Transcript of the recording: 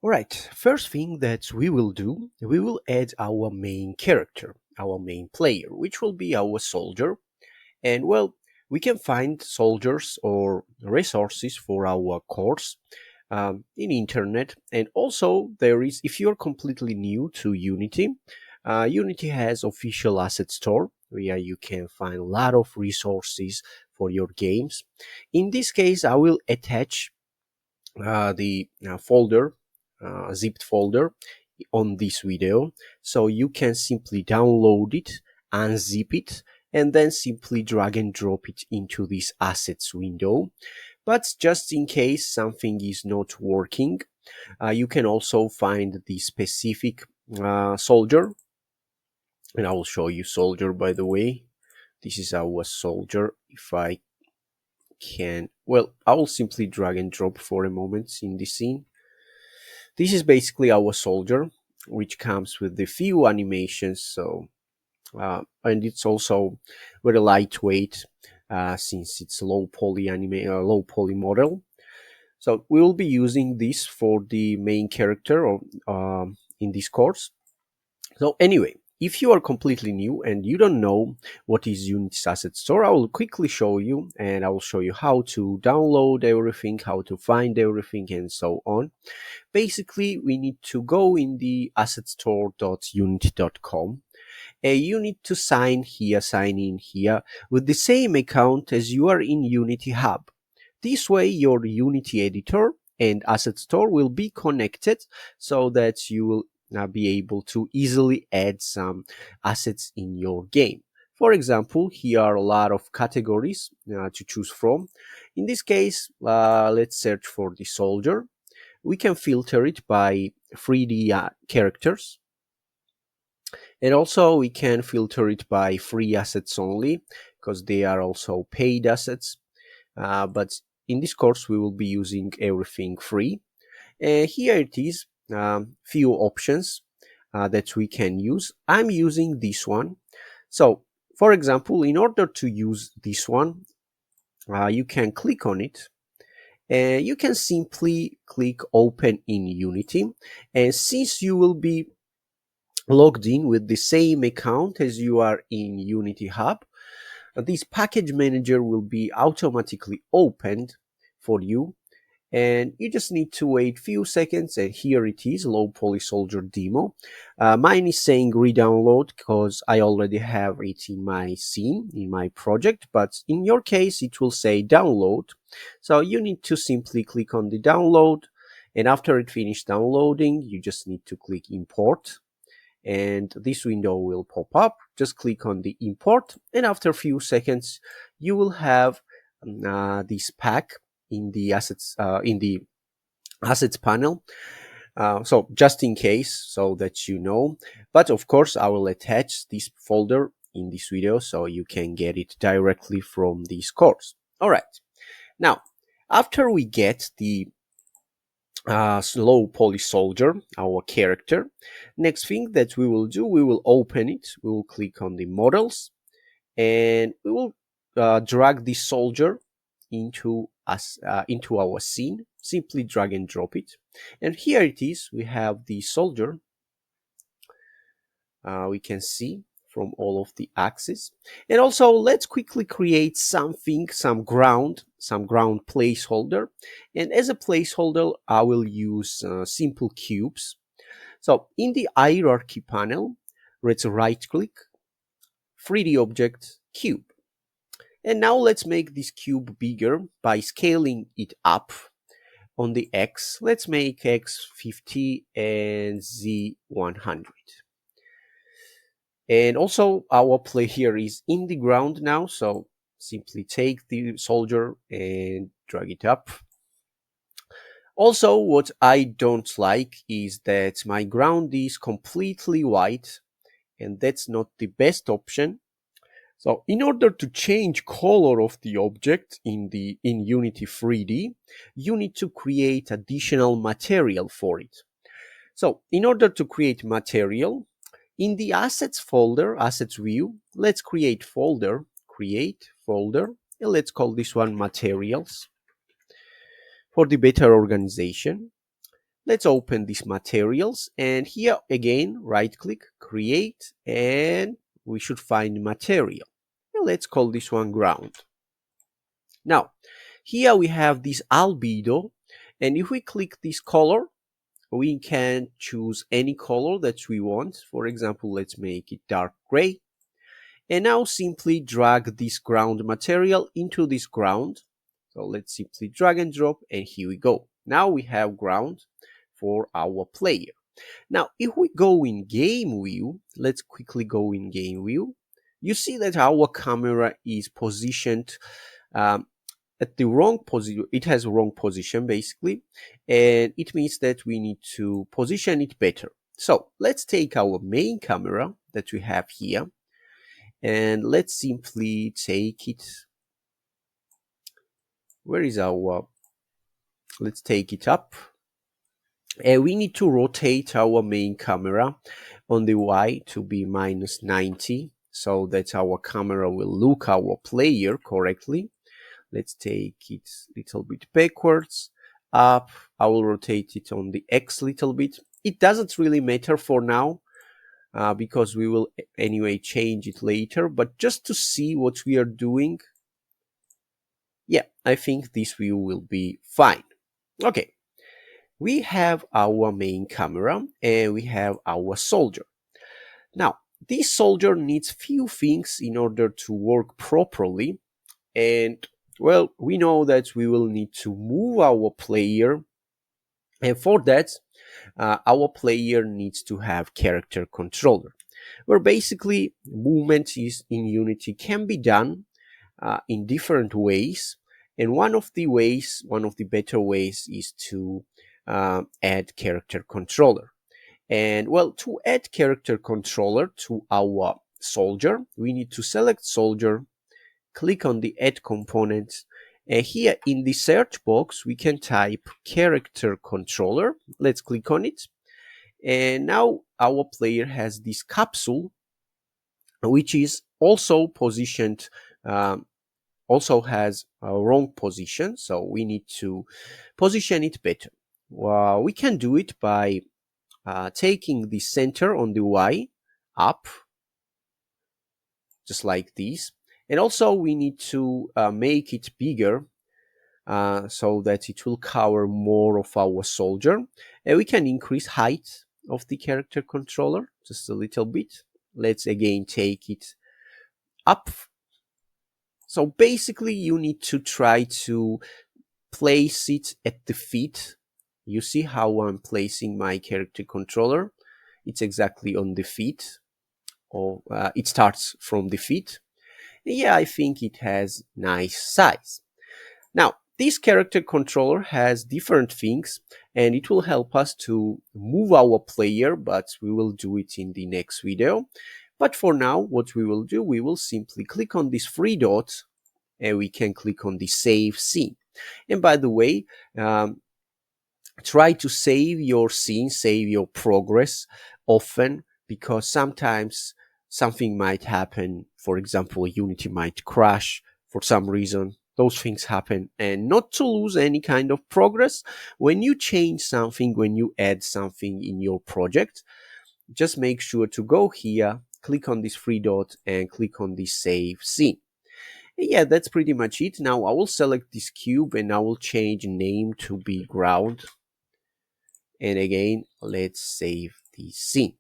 Alright, first thing that we will do, we will add our main character, our main player, which will be our soldier. And well, we can find soldiers or resources for our course in internet. And also there is, if you're completely new to Unity, Unity has official asset store where you can find a lot of resources for your games. In this case, I will attach the folder, zipped folder on this video. So you can simply download it, unzip it, and then simply drag and drop it into this assets window. But just in case something is not working, you can also find the specific soldier. And I will show you soldier, by the way. This is our soldier. If I can, well, I will simply drag and drop for a moment in this scene. This is basically our soldier, which comes with the few animations. So, and it's also very lightweight since it's low poly low poly model. So we will be using this for the main character of, in this course. So anyway, if you are completely new and you don't know what is Unity's Asset Store, I will quickly show you, and I will show you how to download everything, how to find everything, and so on. Basically, we need to go in the assetstore.unity.com. You need to sign in here with the same account as you are in Unity Hub. This way, your Unity editor and Asset Store will be connected so that you will be able to easily add some assets in your game. For example, here are a lot of categories to choose from. In this case, let's search for the soldier. We can filter it by 3D characters. And also we can filter it by free assets only, because they are also paid assets. But in this course, we will be using everything free. Here it is. Few options that we can use. I'm using this one. So, for example, in order to use this one, you can click on it. You can simply click Open in Unity. And since you will be logged in with the same account as you are in Unity Hub, this package manager will be automatically opened for you. And you just need to wait a few seconds, and here it is, low poly soldier demo. Mine is saying re-download because I already have it in my scene, in my project, but in your case it will say download. So you need to simply click on the download, and after it finished downloading, you just need to click import. And this window will pop up. Just click on the import, and after a few seconds you will have this pack in the assets panel. So just in case, so that you know. But of course, I will attach this folder in this video so you can get it directly from this course. All right. Now, after we get the low poly soldier, our character, next thing that we will do, we will open it. We will click on the models, and we will drag the soldier into our scene. Simply drag and drop it, and here it is. We have the soldier. We can see from all of the axes. And also, let's quickly create something, some ground placeholder. And as a placeholder, I will use simple cubes. So in the hierarchy panel, let's right click, 3D object, cube. And now let's make this cube bigger by scaling it up. On the X, let's make X 50 and Z 100. And also our player is in the ground now, so simply take the soldier and drag it up. Also, what I don't like is that my ground is completely white, and that's not the best option. So in order to change color of the object in Unity 3D, you need to create additional material for it. So in order to create material, in the assets folder, assets view, let's create folder, and let's call this one materials for the better organization. Let's open these materials, and here again, right click, create, and we should find material. And let's call this one ground. Now, here we have this albedo, and if we click this color, we can choose any color that we want. For example, let's make it dark gray. And now simply drag this ground material into this ground. So let's simply drag and drop, and here we go. Now we have ground for our player. Now, if we go in game view, let's quickly go in game view. You see that our camera is positioned at the wrong position. It has a wrong position basically, and it means that we need to position it better. So let's take our main camera that we have here, and let's simply take it. Where is our? Let's take it up. And we need to rotate our main camera on the Y to be -90 so that our camera will look our player correctly. Let's take it a little bit backwards, up. I will rotate it on the X a little bit. It doesn't really matter for now because we will anyway change it later, but just to see what we are doing, yeah, I think this view will be fine. Okay. We have our main camera and we have our soldier. Now, this soldier needs few things in order to work properly. And well, we know that we will need to move our player. And for that, our player needs to have character controller, where basically movement is in Unity can be done in different ways. And one of the better ways is to add character controller. And well, to add character controller to our soldier, we need to select soldier, click on the add component, and here in the search box, we can type character controller. Let's click on it. And now our player has this capsule, which is also positioned also has a wrong position, so we need to position it better. Well, we can do it by taking the center on the Y up, just like this. And also we need to make it bigger so that it will cover more of our soldier. And we can increase height of the character controller just a little bit. Let's again take it up. So basically you need to try to place it at the feet. You see how I'm placing my character controller? It's exactly on the feet, or it starts from the feet. Yeah, I think it has nice size. Now, this character controller has different things, and it will help us to move our player, but we will do it in the next video. But for now, what we will do, we will simply click on this three dots, and we can click on the save scene. And by the way, try to save your scene, save your progress often, because sometimes something might happen. For example, Unity might crash for some reason. Those things happen. And not to lose any kind of progress, when you change something, when you add something in your project, just make sure to go here, click on this three dot, and click on the save scene. Yeah, that's pretty much it. Now I will select this cube and I will change name to be ground. And again, let's save the scene.